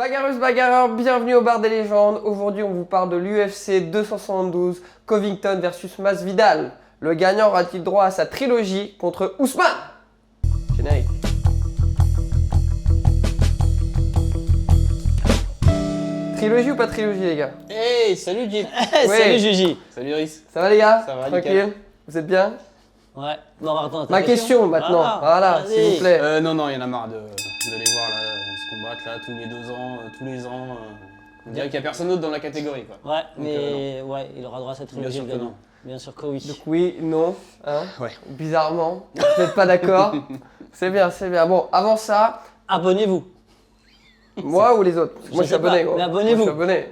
Bagarreuse, bagarreur, bienvenue au bar des légendes. Aujourd'hui, on vous parle de l'UFC 272, Covington versus Masvidal. Le gagnant aura-t-il droit à sa trilogie contre Ousmane? Générique. Trilogie ou pas trilogie, les gars? Hey, salut Jim. Ouais. Salut Juji. Salut Iris. Ça va, les gars? Ça va, tranquille? nickel. Vous êtes bien? Ouais. Non, attends, Ma question maintenant, voilà, vas-y. s'il vous plaît. Non, il y en a marre de les voir là, se combattre là tous les 2 ans, tous les ans. On dirait qu'il n'y a personne d'autre dans la catégorie quoi. Ouais, Donc, mais ouais, il aura droit à cette Bien trilogie sûr le que gagnant. non. Bien sûr que oui. Donc oui, non, hein? Ouais. Bizarrement, vous n'êtes pas d'accord? C'est bien, c'est bien. Bon, avant ça, Abonnez-vous. moi ou les autres? Parce que moi, je suis sais pas, abonné, gros. mais abonnez-vous. Moi, je suis abonné.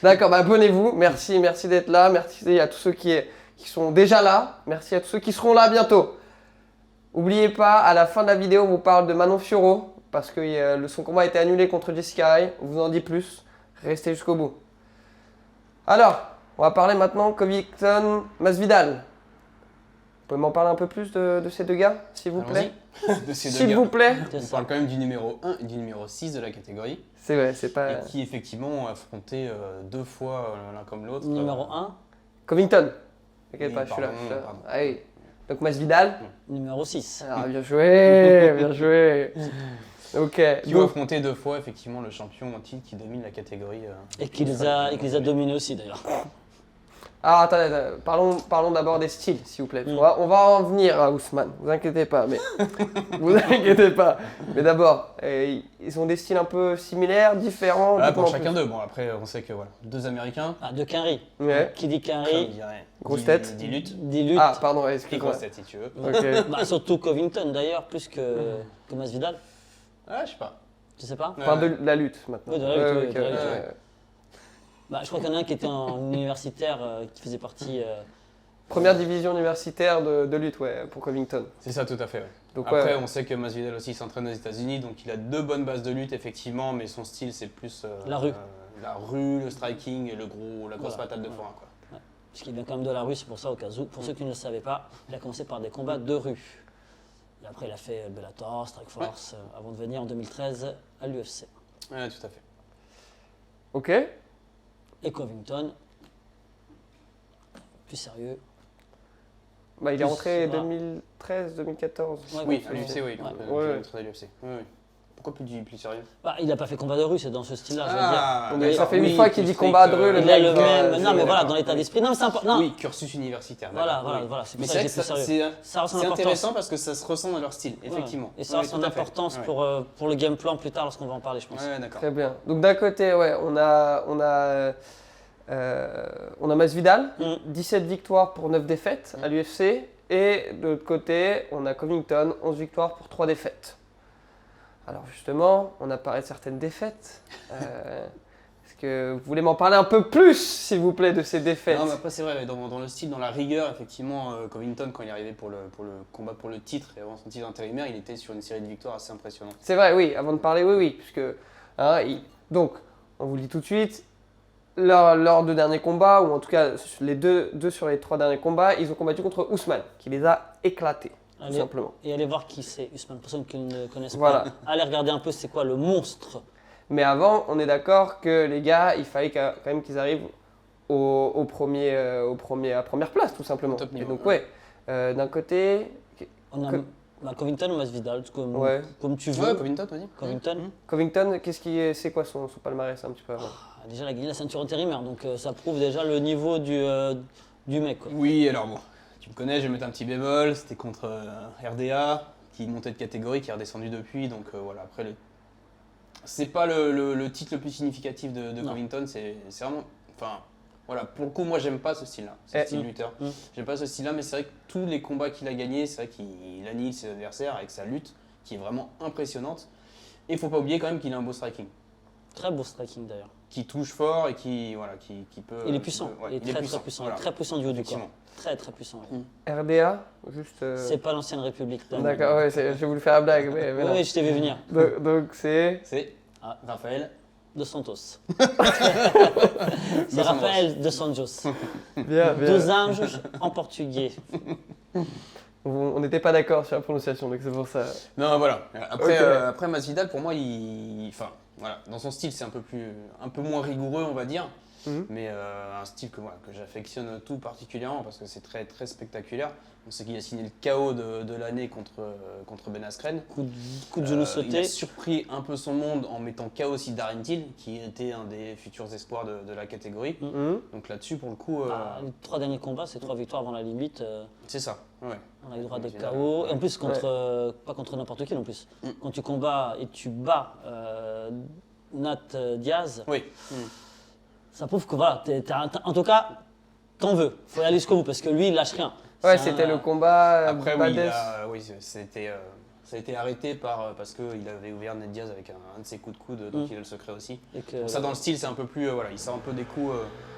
D'accord, bah abonnez-vous. Merci d'être là. Merci à tous ceux qui sont déjà là. Merci à tous ceux qui seront là bientôt. N'oubliez pas, à la fin de la vidéo, on vous parle de Manon Fiorot parce que son combat a été annulé contre Jessica Eye. On vous en dit plus. Restez jusqu'au bout. Alors, on va parler maintenant Covington Masvidal. Vous pouvez m'en parler un peu plus de ces deux gars, s'il vous plaît? De ces deux S'il gars. vous plaît. C'est On ça. parle quand même du numéro 1 et du numéro 6 de la catégorie. C'est vrai, c'est pas... Et qui effectivement ont affronté 2 fois l'un comme l'autre. Numéro 1, Covington. T'inquiète Oui, pas, je suis là. pardon, je suis là. pardon. Ah oui. Donc Masvidal. numéro 6. Alors, bien joué, bien joué. Ok. Qui ont Donc, affronté 2 fois effectivement le champion en titre qui domine la catégorie. Et qui les a dominés aussi d'ailleurs. alors attendez, parlons d'abord des styles, s'il vous plaît. Mm. On va en venir à Ousmane, vous inquiétez pas, mais vous inquiétez pas. Mais d'abord, ils ont des styles un peu similaires, différents. Voilà, dites-moi pour en chacun plus. d'eux. Bon après on sait que voilà, 2 Américains. Ah, de Quinry. Ouais. Qui dit Comme Quinry, dirait. Grosse tête. 10 luttes. dit lutte. Ah, pardon, Et excuse-moi. grosse tête si tu veux. Ok. Bah, surtout Covington d'ailleurs, plus que Masvidal. Ah je sais pas. Tu sais pas? On parle de la lutte maintenant. Oui, de la lutte, oui, ok, de la lutte, ouais. Bah, je crois qu'il y en a un qui était en universitaire, qui faisait partie. Première division universitaire de lutte, ouais, pour Covington. C'est ça tout à fait. Ouais. Donc, Après, ouais. on sait que Masvidal aussi s'entraîne aux États-Unis, donc il a 2 bonnes bases de lutte effectivement, mais son style c'est plus La rue. la rue, le striking et la grosse Voilà. patate de foin. Quoi. Parce qu'il vient quand même de la rue, c'est pour ça au cas où. Pour ceux qui ne le savaient pas, il a commencé par des combats de rue. Et après, il a fait Bellator, Strikeforce, avant de venir en 2013 à l'UFC. Ouais, tout à fait. Ok. Et Covington, plus sérieux. Bah, il est Plus, rentré voilà. 2013, 2014. Ouais, Oui, à ouais. l'UFC, oui. Ouais. Ouais. À l'UFC. Oui, oui. Pourquoi plus sérieux? Bah, il n'a pas fait combat de rue, c'est dans ce style-là, je veux Donc, dire. ça fait une oui, fois qu'il plus dit strict, combat de rue, le Il a mec, le même. c'est- Non, mais voilà, d'accord. dans l'état d'esprit. Non, mais c'est important. Non. Oui, cursus universitaire. Voilà, d'accord. voilà, c'est Mais pour c'est ça vrai que que j'ai plus sérieux. Ça a son c'est importance. intéressant parce que ça se ressent dans leur style, Voilà. effectivement. Et ça a Oui, son tout à fait. importance Ouais. pour le game plan plus tard lorsqu'on va en parler, je pense. Ouais, d'accord. Très bien. Donc d'un côté, ouais, on a Masvidal, Mm. 17 victoires pour 9 défaites à l'UFC. Et de l'autre côté, on a Covington, 11 victoires pour 3 défaites. Alors justement, on a parlé de certaines défaites. Est-ce que vous voulez m'en parler un peu plus, s'il vous plaît, de ces défaites? Non, mais après, c'est vrai, dans le style, dans la rigueur, effectivement, Covington, quand il est arrivé pour le combat pour le titre et avant son titre intérimaire, il était sur une série de victoires assez impressionnante. C'est vrai, oui, avant de parler, oui, puisque... hein, donc, on vous le dit tout de suite, leurs 2 derniers combats, ou en tout cas les deux sur les 3 derniers combats, ils ont combattu contre Ousmane, qui les a éclatés, tout Allez. simplement. Et allez voir qui c'est Usman, pour ceux qui ne connaissent Voilà. pas. Allez regarder un peu c'est quoi le monstre. Mais avant, on est d'accord que les gars, il fallait quand même qu'ils arrivent à première place, tout simplement. Top Et niveau, donc, ouais. ouais, d'un côté, On a Covington ou Masvidal, comme, Ouais. comme tu veux. Ouais, Covington, vas-y. Covington. Covington, c'est quoi son palmarès un petit peu avant? Ah, déjà, il a gagné la ceinture intérimaire, donc ça prouve déjà le niveau du mec. Quoi. Oui, alors bon, tu me connais, je vais mettre un petit bémol, c'était contre RDA, qui montait de catégorie, qui est redescendu depuis, donc voilà, après, c'est pas le titre le plus significatif de Non. Covington, c'est vraiment, enfin, voilà, pour le coup, moi j'aime pas ce style-là, ce Eh, style lutteur. J'aime pas ce style-là, mais c'est vrai que tous les combats qu'il a gagnés, c'est vrai qu'il annihile ses adversaires avec sa lutte, qui est vraiment impressionnante, et faut pas oublier quand même qu'il a un beau striking, Très beau striking d'ailleurs. qui touche fort et qui peut... Il est puissant, qui peut- ouais, il est très puissant, voilà. très puissant du haut du corps. Effectivement. Très très puissant. ouais. RDA, juste... C'est pas l'ancienne République. D'accord, ouais, j'ai voulu faire la blague, mais Oui, non. oui, je t'ai vu venir. Donc c'est... C'est Ah. Raphaël. De Santos. De C'est Santos. Raphaël de Santos. Bien, bien. Dos Anjos en portugais. On n'était pas d'accord sur la prononciation, donc c'est pour ça. Non, voilà. Après, Ok. après Masvidal, pour moi, enfin, voilà, dans son style, c'est un peu moins rigoureux, on va dire. Mhm. Mais un style que j'affectionne tout particulièrement parce que c'est très, très spectaculaire. On sait qu'il a signé le KO de l'année contre Ben Askren. Coup de genou Il sauté. a surpris un peu son monde en mettant KO aussi Darren Till, qui était un des futurs espoirs de la catégorie. Mhm. Donc là-dessus, pour le coup, Les 3 derniers combats, c'est 3 victoires avant la limite. c'est ça. Ouais. On a eu droit à des Masvidal, KO. ouais. Et en plus, pas contre n'importe qui non plus. Mm. Quand tu combats et tu bats Nat Diaz, Oui. ça prouve que voilà, en tout cas, t'en veux. Faut y aller jusqu'au bout parce que lui, il lâche rien. Ouais, C'est c'était un- le combat Après, oui, Valdez. ça a été arrêté parce qu'il avait ouvert Ned Diaz avec un de ses coups de coude, donc il a le secret aussi. et que- Donc ça, dans le style, c'est un peu plus. Voilà, il sort un peu des coups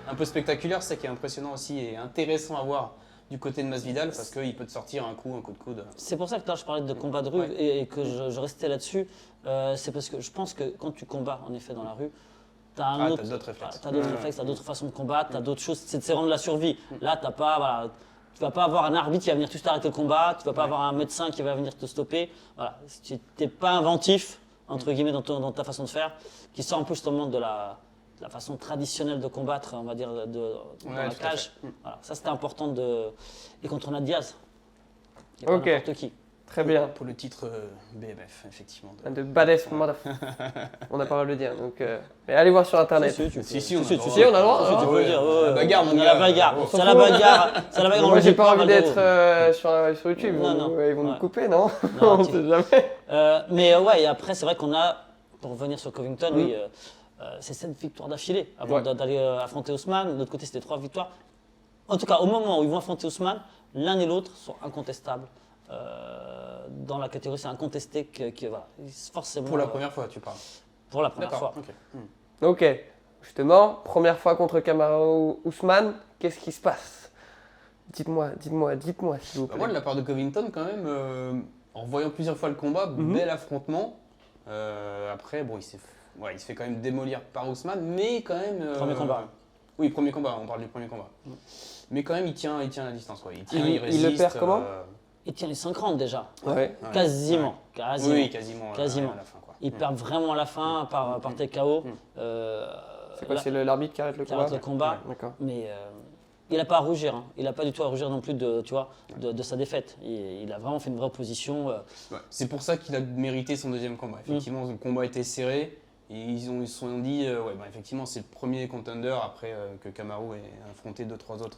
un peu spectaculaires. C'est ça qui est impressionnant aussi et intéressant à voir du côté de Masvidal parce qu'il peut te sortir un coup de coude. C'est pour ça que là, je parlais de combat de rue Ouais. et que je restais là-dessus. C'est parce que je pense que quand tu combats, en effet, dans la rue, t'as d'autres réflexes. T'as d'autres réflexes, t'as d'autres façons de combattre, t'as d'autres choses. C'est vraiment de la survie. Là, t'as pas, voilà, tu vas pas avoir un arbitre qui va venir tout t'arrêter le combat. Tu vas pas avoir un médecin qui va venir te stopper. Voilà, si tu n'es pas inventif entre guillemets dans ta façon de faire, qui sort un peu justement de la façon traditionnelle de combattre, on va dire, dans la tout à cage. fait. Voilà, ça c'était important et contre Nat Diaz. Il y a Ok. pas n'importe qui. Très bien. Pour le titre BMF, effectivement. De baddest motherfucker. On n'a pas le droit de le dire. Donc, mais allez voir sur internet. Si, on a Si, le droit. Si, on a le droit. Si, tu peux ouais. le dire, ouais, La ouais. bagarre, mon On a gars. la bagarre. On C'est la bagarre. C'est la bagarre. Moi, j'ai pas envie Valdo. d'être sur YouTube. Non. Ils vont nous Ouais. couper, non? Non, On tu- sait jamais. Mais ouais, et après, c'est vrai qu'on a, pour revenir sur Covington, oui, c'est 7 victoires d'affilée avant Ouais. d'aller affronter Ousmane. De l'autre côté, c'était 3 victoires. En tout cas, au moment où ils vont affronter Ousmane, l'un et l'autre sont incontestables. Dans la catégorie, c'est incontesté que voilà, forcément. Pour la première fois, tu parles. Pour la première fois. D'accord. Ok. Ok. Justement, première fois contre Kamaru Ousmane, qu'est-ce qui se passe? Dites-moi, s'il vous plaît. Moi, de la part de Covington, quand même, en voyant plusieurs fois le combat, bel affrontement. Après, bon, il se fait quand même démolir par Ousmane, mais quand même. Premier combat. Oui, premier combat, on parle du premier combat. Mais quand même, il tient la distance. Quoi. Il tient, Il il résiste. le perd comment Il tient les 5 rounds déjà. Ouais. Ouais. Quasiment. Ouais. Quasiment. Oui, quasiment. Quasiment. À la fin, quoi. Ils perdent vraiment à la fin par TKO. C'est quoi? Là, C'est l'arbitre qui arrête le qui combat? arrête le combat. D'accord. Mais il n'a pas à rougir. Hein. Il n'a pas du tout à rougir non plus de sa défaite. Il a vraiment fait une vraie opposition. Ouais. C'est pour ça qu'il a mérité son deuxième combat. Effectivement, le combat était serré. Et ils se sont dit, effectivement, c'est le premier contender après que Kamaru ait affronté 2-3 autres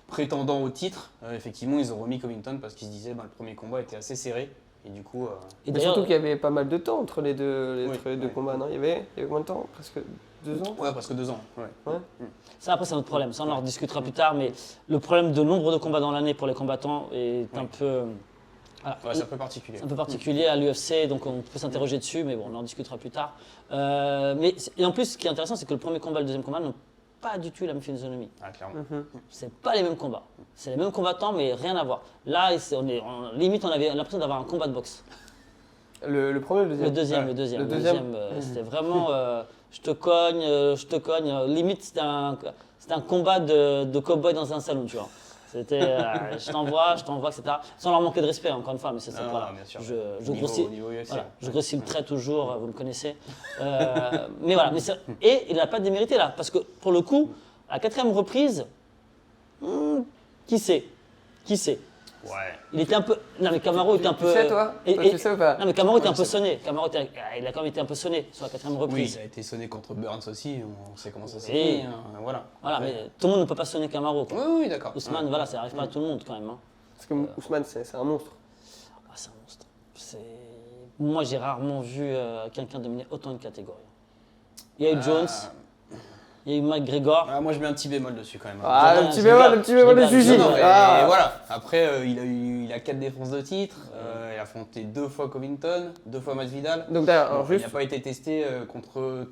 prétendants au titre. Effectivement, ils ont remis Covington parce qu'ils se disaient le premier combat était assez serré. Et du coup. Et Mais d'ailleurs, surtout qu'il y avait pas mal de temps entre les deux, Oui. combats, non? Il y avait combien de temps? Presque 2 ans? Ouais, presque 2 ans. Ouais. ça après c'est un autre problème. Ça on en rediscutera plus tard. Mais le problème de nombre de combats dans l'année pour les combattants est un peu. Voilà. Ouais, c'est un peu particulier. C'est un peu particulier à l'UFC, donc on peut s'interroger dessus, mais bon, on en discutera plus tard. Et en plus, ce qui est intéressant, c'est que le premier combat et le deuxième combat n'ont pas du tout la même physionomie. Ah, clairement. C'est pas les mêmes combats. C'est les mêmes combattants, mais rien à voir. Là, limite, on avait l'impression d'avoir un combat de boxe. Le premier ou le deuxième? Le deuxième. Le deuxième. C'était vraiment je te cogne. Limite, c'était un combat de cow-boy dans un salon, tu vois. C'était je t'envoie, etc. Sans leur manquer de respect, encore une fois, mais c'est ça. Non, Voilà. bien sûr. Je Niveau- grossis. niveau UFC. Voilà, je grossis le trait toujours, vous me connaissez. Mais voilà. Et il n'a pas démérité là, parce que pour le coup, à la 4e reprise, qui sait? Ouais. Il était un peu. Non, mais Kamaru était un peu. Tu sais, toi? Tu sais ou pas? Non, mais Kamaru était un peu sonné. Il a quand même été un peu sonné sur la 4e Oui, reprise. il a été sonné contre Burns aussi, on sait comment ça s'est Oui. fait. Voilà. Voilà, mais tout le monde ne peut pas sonner Kamaru. Quoi. Oui, d'accord. Ousmane, Ouais. voilà, ça n'arrive pas à tout le monde quand même. Hein. Parce que Ousmane, c'est un monstre. Ah, c'est un monstre. Moi, j'ai rarement vu quelqu'un dominer autant une catégorie. Il y a eu Jones, il y a eu McGregor. Moi, je mets un petit bémol dessus quand même. Ah, Non, le petit je bémol, rigole, le petit bémol je de rigole. Juji. Non, mais Ah. voilà. Après, il a 4 défenses de titre. Il a affronté 2 fois Covington, 2 fois Masvidal. Donc d'ailleurs, alors, Il juste, n'a pas été testé contre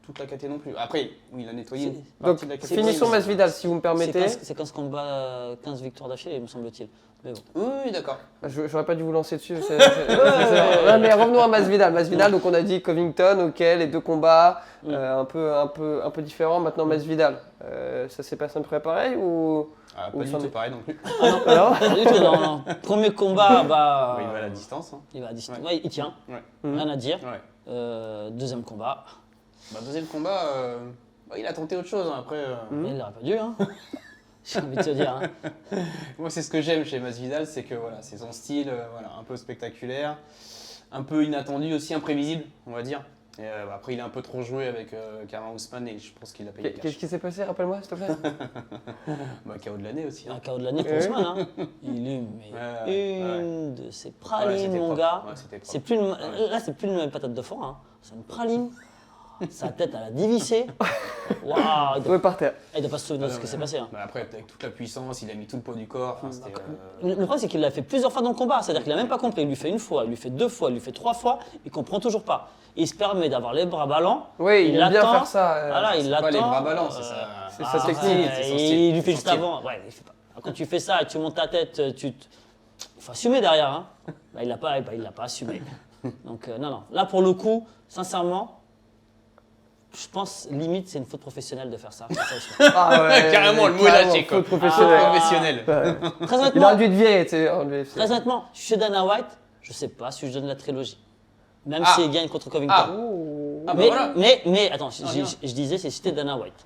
toute la caté non plus. Après, oui, il a nettoyé. une Donc, partie de la caté. finissons Masvidal, si vous me C'est permettez. 15 combats, 15 victoires d'affilée, me semble-t-il. Mais bon. Oui, d'accord. J'aurais pas dû vous lancer dessus. Ouais, mais revenons à Masvidal. Masvidal, donc on a dit Covington, ok, les 2 combats, un peu différents. Maintenant Masvidal, ça s'est passé un peu pareil ou Pas du tout pareil non plus. alors Pas du tout, non. Premier combat, bah. Il va à la distance. Hein. Il va à distance. Ouais. Ouais, il tient. Ouais. Rien à dire. Ouais. Deuxième combat. Deuxième combat, il a tenté autre chose. Hein. Après, Il n'aurait pas dû, hein. J'ai envie de te dire. Hein. moi, c'est ce que j'aime chez Masvidal, c'est que voilà, c'est son style, un peu spectaculaire, un peu inattendu aussi, imprévisible, on va dire. Et après, il a un peu trop joué avec Kamaru Usman et je pense qu'il a payé cash. Qu'est-ce qui s'est passé? Rappelle-moi, s'il te plaît. KO de l'année aussi. Un Hein. KO de l'année pour Ousmane. Hein. Il est une de ses pralines, c'était mon propre. gars. Ouais, c'était propre. C'est plus Là, c'est plus une patate de foin. Hein. C'est une praline. Sa tête, elle a dévissé. Waouh, Tombé par terre. il doit pas se souvenir de ce qui s'est passé. Hein. Après, avec toute la puissance, il a mis tout le poids du corps. Enfin, c'était, Le problème, c'est qu'il l'a fait plusieurs fois dans le combat. C'est-à-dire qu'il n'a même pas compris. Il lui fait une fois, il lui fait 2 fois, il lui fait 3 fois. Il comprend toujours pas. Il se permet d'avoir les bras ballants. Oui, il aime bien attend. faire ça. Voilà, il c'est l'attend. pas les bras ballants, c'est ça. C'est sa technique, c'est son Et style, il lui c'est fait son juste style. avant. Ouais, il fait pas. Quand tu fais ça et tu montes ta tête, il faut assumer derrière. Hein. Il l'a pas assumé. Donc non. Là, pour le coup, sincèrement, je pense limite c'est une faute professionnelle de faire ça. Ah ouais, Carrément, le mot est lâché, quoi. faute professionnelle. Professionnel. Très Il honnêtement, aurait dû être viré, tu sais, en UFC. très honnêtement, je suis Dana White, je sais pas si je donne la trilogie. Même Ah. s'il gagne contre Covington. Ah. Ouh. Ah, bah mais, voilà. mais attends, Ah, bien. je disais c'est si c'était Dana White.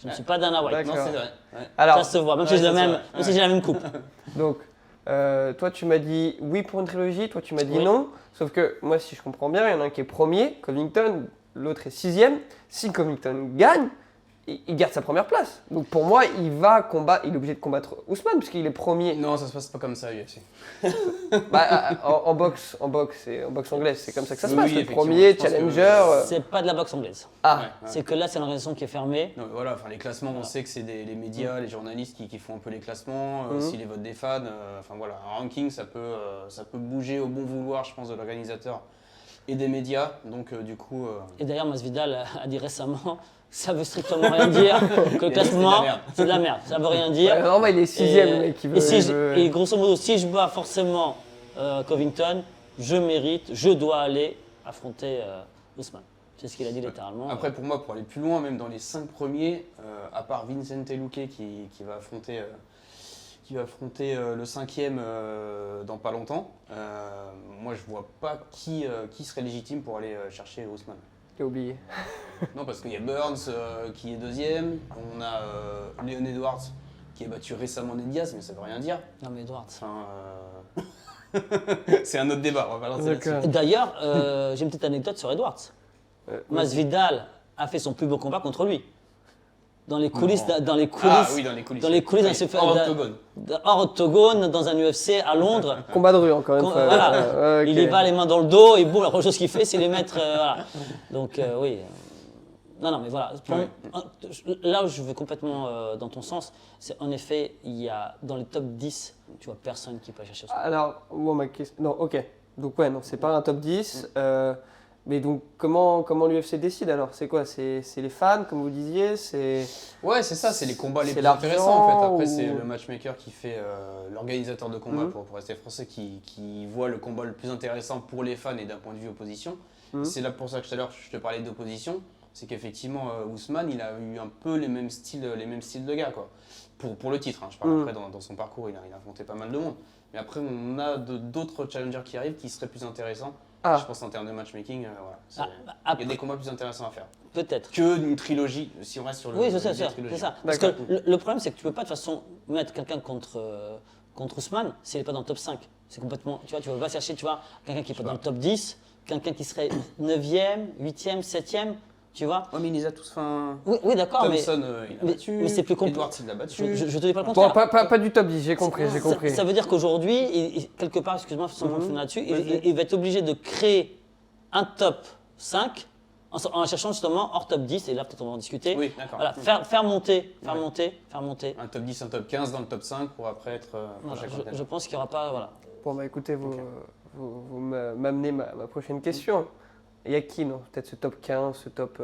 Je ne suis pas Dana White. D'accord. Non, c'est vrai. Ouais. Alors, Ça se voit, même Ouais, si j'ai ça se voit. même si j'ai la même coupe. donc, toi tu m'as dit oui pour une trilogie, toi tu m'as dit Oui. non. Sauf que moi, si je comprends bien, il y en a un qui est premier, Covington, l'autre est 6e. Si Covington gagne, il garde sa première place. Donc pour moi, il est obligé de combattre Ousmane puisqu'il est premier. Non, ça se passe pas comme ça, UFC. En boxe anglaise, c'est comme ça que ça se Oui, passe. oui, Le effectivement, premier, je pense que- challenger. C'est pas de la boxe anglaise. Ah, Ouais. C'est que là, c'est une organisation qui est fermée. Non, mais voilà, enfin, les classements, on sait que c'est les médias, les journalistes qui font un peu les classements, aussi les votes des fans. Enfin voilà, un ranking, ça peut bouger au bon vouloir, je pense, de l'organisateur et des médias. Donc du coup, Et d'ailleurs, Masvidal a dit récemment, ça veut strictement rien dire, que le classement, c'est de la merde, ça veut rien dire. normalement, il est 6e, le mec. Et grosso modo, si je bats forcément Covington, je mérite, je dois aller affronter Ousmane. C'est ce qu'il a dit littéralement. après pour moi, pour aller plus loin, même dans les 5 premiers, à part Vincent Luque qui va affronter le 5e dans pas longtemps, moi je vois pas qui serait légitime pour aller chercher Ousmane. J'ai oublié. Non, parce qu'il y a Burns qui est 2e, on a Leon Edwards qui a battu récemment Ned Diaz, mais ça veut rien dire. Non mais Edwards. Enfin, c'est un autre débat, on va pas lancer là-dessus. D'accord. D'ailleurs, j'ai une petite anecdote sur Edwards. Masvidal a fait son plus beau combat contre lui. Dans les coulisses, Non. dans les coulisses, Ah oui, dans les coulisses. dans les coulisses, Oui, hors octogone. hors octogone, dans un UFC à Londres. Combat de rue, encore une fois. Voilà. Ok. Il y va les mains dans le dos et boum, la première chose qu'il fait, c'est les mettre. Voilà. Donc oui. Non, mais voilà. Là où je vais complètement dans ton sens, c'est en effet, il y a dans les top 10, tu vois personne qui peut chercher ça. Alors, bon, ma question. Non, ok. Donc, ouais, non, c'est pas un top 10. Mais donc, comment l'UFC décide alors? C'est quoi? C'est les fans, comme vous disiez? Ouais, c'est ça, c'est les combats les C'est plus l'argent intéressants en fait. Après, ou- c'est le matchmaker qui fait l'organisateur de combat, pour rester français, qui voit le combat le plus intéressant pour les fans et d'un point de vue opposition. C'est là pour ça que tout à l'heure je te parlais d'opposition. C'est qu'effectivement, Ousmane, il a eu un peu les mêmes styles de gars, quoi. Pour le titre, hein. Je parle après dans son parcours, il a affronté pas mal de monde. Mais après, on a d'autres challengers qui arrivent qui seraient plus intéressants. Ah. Je pense en termes de matchmaking, voilà. Ah, Il y a des combats plus intéressants à faire. Peut-être. Que une trilogie, si on reste sur le Oui, c'est ça, l'idée de c'est trilogie. ça. Parce que D'accord. le problème, c'est que tu peux pas de toute façon mettre quelqu'un contre Ousmane s'il n'est pas dans le top 5. C'est complètement. Tu vois, tu vas pas chercher, tu vois, quelqu'un qui est pas dans le top 10, quelqu'un qui serait 9e, 8e, 7e, tu vois. Ouais, mais il les a tous fin. Oui, d'accord, mais. Thompson, il a mais- battu. mais c'est plus compl- Edwards, il l'a battu. Je te dis pas le Bon, contraire. pas du top 10, j'ai compris. Ça veut dire qu'aujourd'hui, quelque part, excuse-moi, sans me finir là-dessus, il va être obligé de créer un top 5 en cherchant justement hors top 10, et là peut-être on va en discuter. Oui, d'accord. Voilà, faire monter. Un top 10, un top 15 dans le top 5 pour après être Voilà, prochain contender. je pense qu'il n'y aura pas. Voilà. Bon, bah écoutez, vous m'amenez ma prochaine question. Il y a qui, non? Peut-être ce top 15, ce top.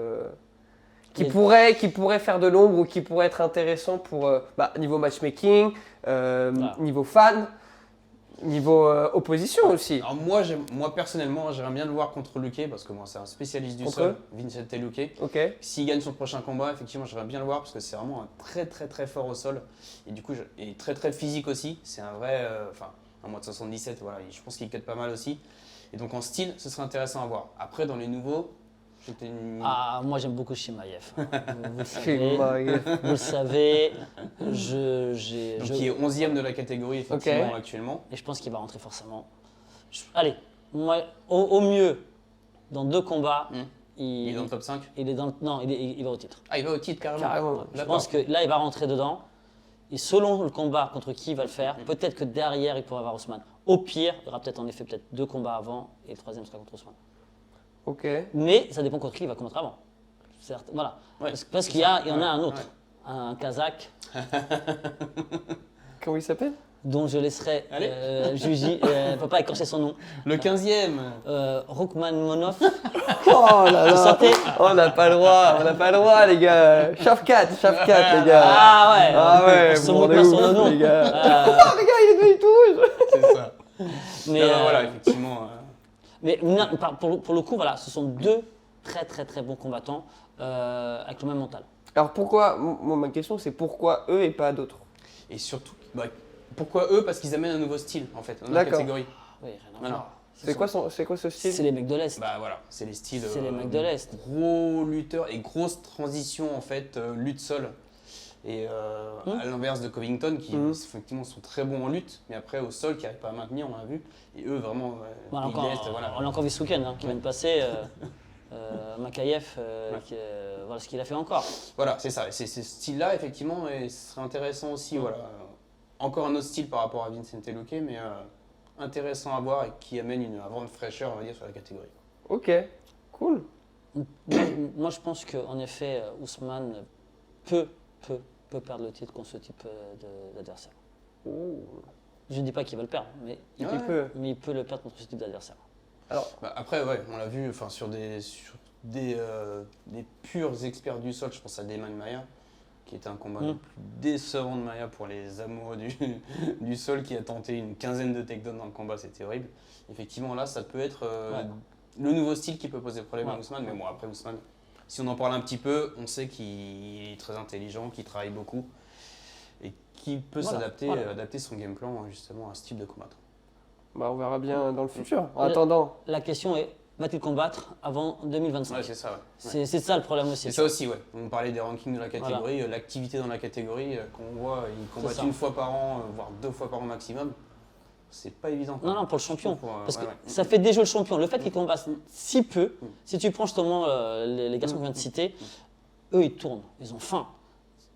qui pourrait faire de l'ombre ou qui pourrait être intéressant pour niveau matchmaking, niveau fan, niveau opposition aussi. Alors moi personnellement, j'aimerais bien le voir contre Luque parce que moi c'est un spécialiste du Contre sol, eux Vicente Luque. Ok. S'il gagne son prochain combat, effectivement, j'aimerais bien le voir parce que c'est vraiment un très très très fort au sol et du coup et très très physique aussi. C'est un vrai, un mois de 77, voilà, je pense qu'il cut pas mal aussi. Et donc en style, ce serait intéressant à voir. Après dans les nouveaux, moi j'aime beaucoup Chimaev. Vous le savez. Chimaev. Vous le savez, donc qui est 11e de la catégorie effectivement actuellement. Et je pense qu'il va rentrer forcément. Allez, moi, au mieux, dans 2 combats, Il est dans le top 5. il va au titre. Ah, il va au titre carrément. Carrément. Je pense que là, il va rentrer dedans. Et selon le combat contre qui il va le faire, peut-être que derrière, il pourra avoir Ousmane. Au pire, il y aura peut-être en effet 2 combats avant et le 3e sera contre Ousmane. Ok. Mais ça dépend contre qui il va combattre avant. Certes, voilà. Ouais, parce qu'il y en a un autre, un Kazakh, Comment il s'appelle? dont je laisserai juger, ne peut pas écorcher son nom. Le 15e. Rokhmanmonov. Oh là Vous là. sentez On n'a pas le droit, les gars. Shafkat, les gars. Ah ouais. Ah ouais, Se vous moque rendez pas sur ouf, le nom. les gars. Euh, Oh, les gars, il est devenu tout rouge. C'est ça. mais Non, voilà, effectivement. mais non, pour le coup, voilà, ce sont 2 très très très bons combattants avec le même mental. Alors pourquoi, ma question c'est pourquoi eux et pas d'autres? Et surtout, pourquoi eux? Parce qu'ils amènent un nouveau style en fait, dans la D'accord. catégorie. Oui, rien à Voilà. voir. C'est quoi ce style? C'est les mecs de l'Est. Bah voilà, c'est les styles. C'est les mecs de l'Est. Gros lutteurs et grosse transition en fait, lutte sol. Et à l'inverse de Covington qui effectivement sont très bons en lutte, mais après au sol qui n'arrivent pas à maintenir, on l'a vu. Et eux vraiment, On pays de l'Est, voilà. l'a encore vu ce week-end, qui vient de passer. Makayev, voilà ce qu'il a fait encore. Voilà, c'est ça. C'est ce style-là, effectivement, et ce serait intéressant aussi. Voilà. Encore un autre style par rapport à Vicente Luque, mais intéressant à voir et qui amène une grande fraîcheur, on va dire, sur la catégorie. Ok, cool. Moi, je pense qu'en effet, Ousmane peut perdre le titre contre ce type d'adversaire. Oh. Je ne dis pas qu'il va le perdre, mais Il peut. il peut le perdre contre ce type d'adversaire. Alors, Après, ouais, on l'a vu sur des purs experts du sol, je pense à Damon Maia, qui était un combat le plus décevant de Maia pour les amoureux du sol, qui a tenté une quinzaine de takedowns dans le combat, c'était horrible. Effectivement, là, ça peut être le nouveau style qui peut poser problème à Ousmane, mais bon, après Ousmane, si on en parle un petit peu, on sait qu'il est très intelligent, qu'il travaille beaucoup et qu'il peut s'adapter, adapter son game plan justement à ce type de combattant. on verra bien dans le futur. En attendant. La question est, va-t-il combattre avant 2025 Ouais, c'est ça, ouais. C'est ça le problème aussi. C'est ça aussi, ouais. On parlait des rankings de la catégorie, l'activité dans la catégorie, qu'on voit, ils combattent une fois par an, voire 2 fois par an maximum. C'est pas évident. Non, pour le champion. Parce que ouais. ça fait déjà le champion. Le fait qu'il combatte si peu, si tu prends justement les garçons qu'on vient de citer, eux ils tournent, ils ont faim.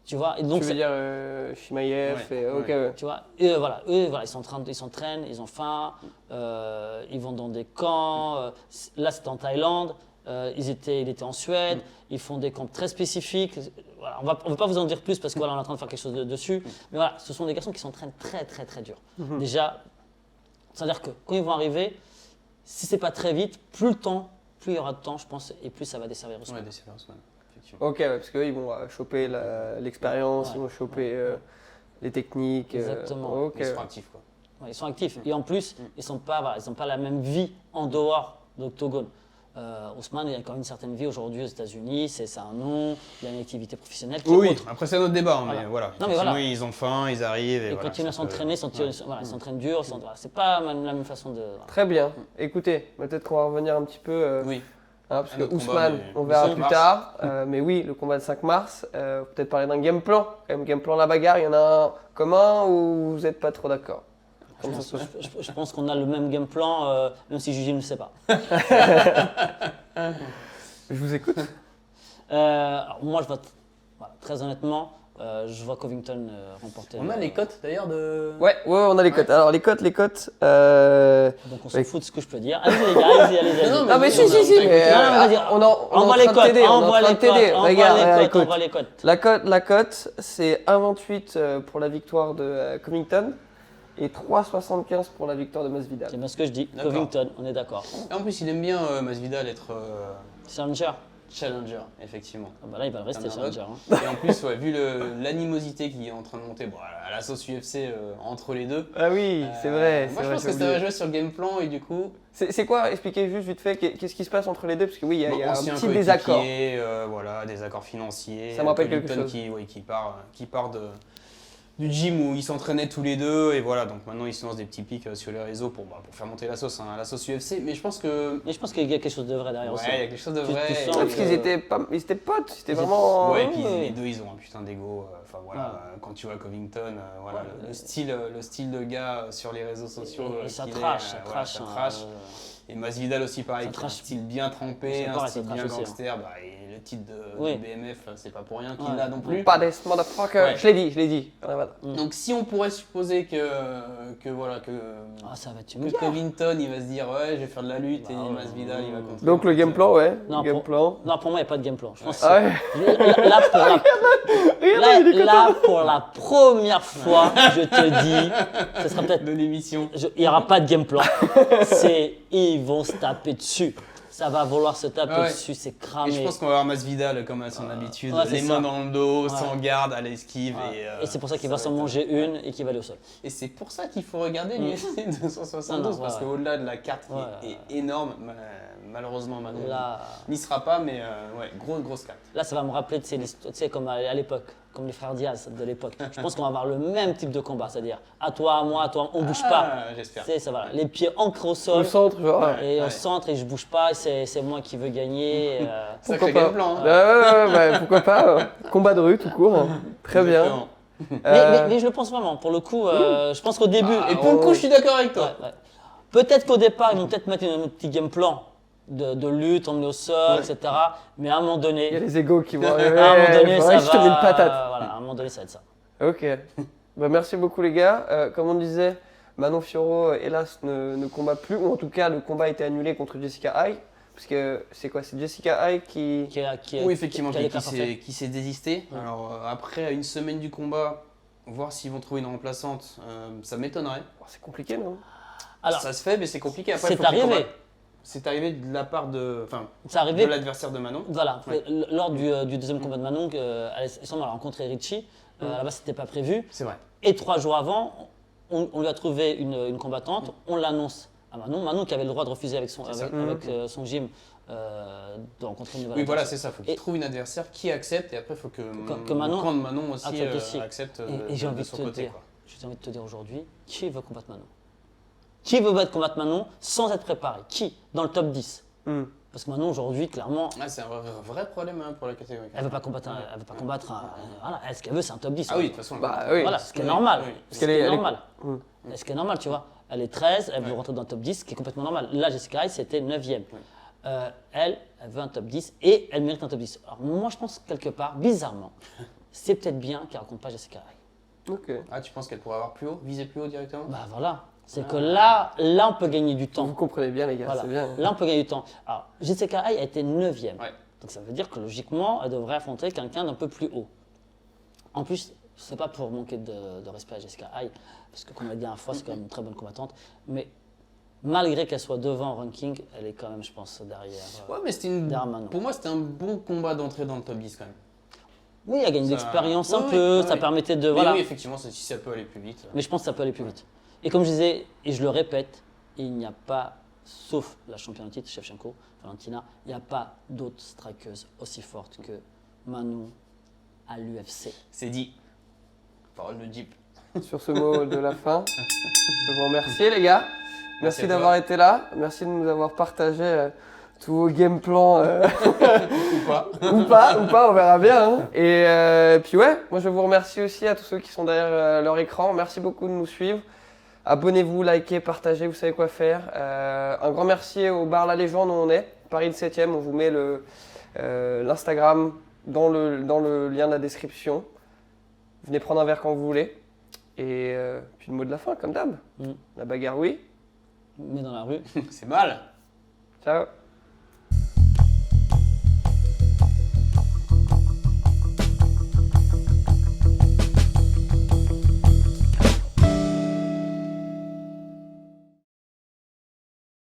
Tu vois, et donc Tu veux dire Chimaev et ok. tu vois, eux voilà, ils s'entraînent, ils ont faim, ils vont dans des camps. Là c'était en Thaïlande, il était en Suède, ils font des camps très spécifiques. Voilà, on va pas vous en dire plus parce que voilà, on est en train de faire quelque chose dessus. Mais voilà, ce sont des garçons qui s'entraînent très très très dur. Déjà, c'est-à-dire que quand ils vont arriver, si c'est pas très vite, plus le temps, plus il y aura de temps, je pense, et plus ça va desservir Ousmane. Ouais, desservir Ousmane, effectivement. Ok, parce qu'eux ils vont choper l'expérience, ils vont choper les techniques. Exactement. Ok. Ils seront actifs, quoi. Ouais, ils sont actifs. Et en plus, ils n'ont pas la même vie en dehors de l'octogone. Ousmane, il a quand même une certaine vie aujourd'hui aux États-Unis, c'est un nom, il a une activité professionnelle qui est autre. Après c'est un autre débat, Voilà. mais voilà. Non, mais voilà. Ils ont faim, ils arrivent. Et Ils voilà, continuent à ça peut- s'entraîner, ils s'entraînent dur, c'est pas la même façon de. Voilà. Très bien. Écoutez, peut-être qu'on va revenir un petit peu. Oui. Parce Un que autre Ousmane, combat, on verra le 5 plus mars. tard. Mais oui, le combat de 5 mars. Peut-être parler d'un game plan. Quand même, game plan la bagarre, il y en a un commun ou vous n'êtes pas trop d'accord? Je pense qu'on a le même game plan, même si Juji ne le sait pas. Je vous écoute. Alors, moi, je vote, voilà, très honnêtement, je vois Covington remporter. On a les cotes d'ailleurs de. Ouais, on a les cotes. Alors les cotes. Donc on s'en fout de ce que je peux dire. Allez-y les gars, allez-y. Non, Ah mais si. vas-y. On est en Envoie train les de cotes, t'aider, on est en envoie train de les t'aider. cotes, Regarde, envoie les cotes. La cote, c'est 1,28 pour la victoire de Covington et 3,75 pour la victoire de Masvidal. C'est bien ce que je dis. D'accord. Covington, on est d'accord. Et en plus, il aime bien Masvidal être Challenger. Challenger, effectivement. Ah bah là, il va le rester, T'en as un Challenger. Hein. Et en plus, ouais, vu l'animosité qui est en train de monter à la sauce UFC entre les deux. Ah oui, c'est vrai. Moi, je pense que ça va jouer sur le game plan et du coup. C'est quoi? Expliquez juste vite fait, qu'est-ce qui se passe entre les deux? Parce que oui, il y a un ancien petit désaccord. Voilà, des accords financiers. Ça me rappelle quelque Covington chose. qui part du gym où ils s'entraînaient tous les deux et voilà, donc maintenant ils se lancent des petits pics sur les réseaux pour faire monter la sauce UFC. Mais je pense que. Et je pense qu'il y a quelque chose de vrai derrière aussi. Ouais, il y a quelque chose de Tu vrai. sens Parce qu'ils étaient potes, c'était vraiment. Ouais, et puis Ouais. les deux ils ont un putain d'ego. Enfin voilà, quand tu vois Covington, voilà, Ouais, le style de gars sur les réseaux sociaux. Et ça qu'il est, trash, ça voilà, trash. ça hein, trash. Et Masvidal aussi pareil, Ça qui a un trash. style bien trempé, C'est un pareil, style ça trash bien aussi, hein. gangster. Et le titre de Oui. BMF, c'est pas pour rien qu'il Ouais. l'a non plus. Pas des motherfucker. Ouais. Je l'ai dit. Voilà. Donc si on pourrait supposer que Ah, ça va être que une guerre. Covington il va se dire ouais je vais faire de la lutte Bah, et Masvidal il va contrer. Donc le game plan, ouais. Non, Game plan. Non, pour moi, il n'y a pas de game plan. Je pense que Ah ouais. là, pour la première fois, je te dis, ce sera peut-être. de l'émission. Il n'y aura pas de game plan. Ils vont se taper dessus. Ça va vouloir se taper Ouais. dessus, c'est Et cramé. je pense qu'on va voir Masvidal comme à son habitude, ouais, c'est les mains ça. dans le dos, Ouais. sans garde, à l'esquive. Ouais. Et c'est pour ça qu'il va s'en être- manger une et qu'il va aller au sol. Et c'est pour ça qu'il faut regarder l'UFC 272 Non, parce ouais. qu'au-delà de la carte qui Ouais. est énorme, malheureusement Manon Là, n'y sera pas, mais ouais, grosse carte. là, ça va me rappeler, tu sais, comme à l'époque, comme les frères Diaz de l'époque. Je pense qu'on va avoir le même type de combat, c'est-à-dire à toi, on bouge pas. J'espère. C'est ça, voilà. Les pieds ancrés au sol. Au centre, genre. Ouais. Et au centre, et je bouge pas, et c'est moi qui veux gagner. Sacré Pourquoi game plan. pas. Ouais, pourquoi pas. Combat de rue, tout court. Hein. Très bien. Exactement. Mais je le pense vraiment. Pour le coup, je pense qu'au début. Et pour le coup, je suis d'accord avec toi. Ouais. Peut-être qu'au départ, ils vont peut-être mettre un petit game plan de lutte, emmener au sol, etc. Mais à un moment Il y a donné, les égos qui vont arriver. à un moment donné, faudrait ça que je te mette une va. patate. Voilà, à un moment donné, ça va être ça. Ok. Bah, merci beaucoup les gars. Comme on disait, Manon Fiorot, hélas, ne combat plus. Ou en tout cas, le combat a été annulé contre Jessica Eye. Parce que c'est quoi? C'est Jessica Eye qui... Oui, effectivement, qui a les cartes qui s'est désisté. Alors après, une semaine du combat, voir s'ils vont trouver une remplaçante, ça m'étonnerait. Oh, c'est compliqué, non? Alors, Ça se fait, mais c'est compliqué. Après, c'est faut qu'ils arrivé. combattent. C'est arrivé de la part de C'est arrivé. l'adversaire de Manon. Voilà, Ouais. lors du deuxième combat de Manon, elle a rencontré Richie. À la base, c'était pas prévu. C'est vrai. Et 3 jours avant, on lui a trouvé une combattante, on l'annonce à Manon. Manon qui avait le droit de refuser avec son gym de rencontrer une nouvelle Oui, voilà, adversaire. c'est ça. Il faut qu'il Et- trouve une adversaire qui accepte et après, il faut que Manon le camp de Manon aussi accepte aussi. accepte Et j'ai de envie de son te côté. dire, Quoi. j'ai envie de te dire aujourd'hui, qui veut combattre Manon? Qui veut combattre Manon sans être préparé? Qui? Dans le top 10? Hmm. Parce que Manon aujourd'hui, clairement, Ah, c'est un vrai problème hein, pour la catégorie. elle veut pas combattre voilà, ce qu'elle veut, c'est un top 10. Ah oui, de toute façon. Bah oui. Voilà, ce qui est Oui, normal. oui. Ce qui est normal. Hmm. Ce qui est normal, tu vois. Elle est 13, elle veut Ouais. rentrer dans le top 10, ce qui est complètement normal. Là, Jessica Eye, c'était 9e. Ouais. Elle veut un top 10 et elle mérite un top 10. Alors moi, je pense quelque part, bizarrement, c'est peut-être bien qu'elle ne raconte pas Jessica Eye. Ok. Ah, tu penses qu'elle pourrait avoir plus haut, viser plus haut directement? Bah voilà. C'est que là, on peut gagner du Vous temps. comprenez bien, les gars, Voilà. c'est bien. Là, on peut gagner du temps. Alors, Jessica Eye a été 9e. Ouais. Donc ça veut dire que logiquement, elle devrait affronter quelqu'un d'un peu plus haut. En plus, c'est pas pour manquer de respect à Jessica Eye, parce que comme on l'a dit la dernière fois, c'est quand même une très bonne combattante. Mais malgré qu'elle soit devant en ranking, elle est quand même, je pense, derrière. Ouais, mais derrière Manon. pour moi, c'était un bon combat d'entrée dans le top 10 quand même. Oui, elle gagne de Ça- l'expérience Oui, un oui, peu, oui, ça oui. permettait de. Mais Voilà. oui, effectivement, si ça peut aller plus vite. Mais je pense que ça peut aller plus vite. Et comme je disais, et je le répète, il n'y a pas, sauf la championne de titre, Shevchenko, Valentina, il n'y a pas d'autres strikeuses aussi fortes que Manon à l'UFC. C'est dit. Parole de Jeep. Sur ce mot de la fin, je veux vous remercier, les gars. Merci à d'avoir toi. été là. Merci de nous avoir partagé tous vos game plans. Ou pas. ou pas, on verra bien. Hein. Et puis ouais, moi je vous remercie aussi à tous ceux qui sont derrière leur écran. Merci beaucoup de nous suivre. Abonnez-vous, likez, partagez, vous savez quoi faire. Un grand merci au bar La Légende où on est, Paris le 7e. On vous met l'Instagram dans le lien de la description. Venez prendre un verre quand vous voulez. Et puis le mot de la fin, comme d'hab. Mm. La bagarre, oui. Mais dans la rue. C'est mal. Ciao.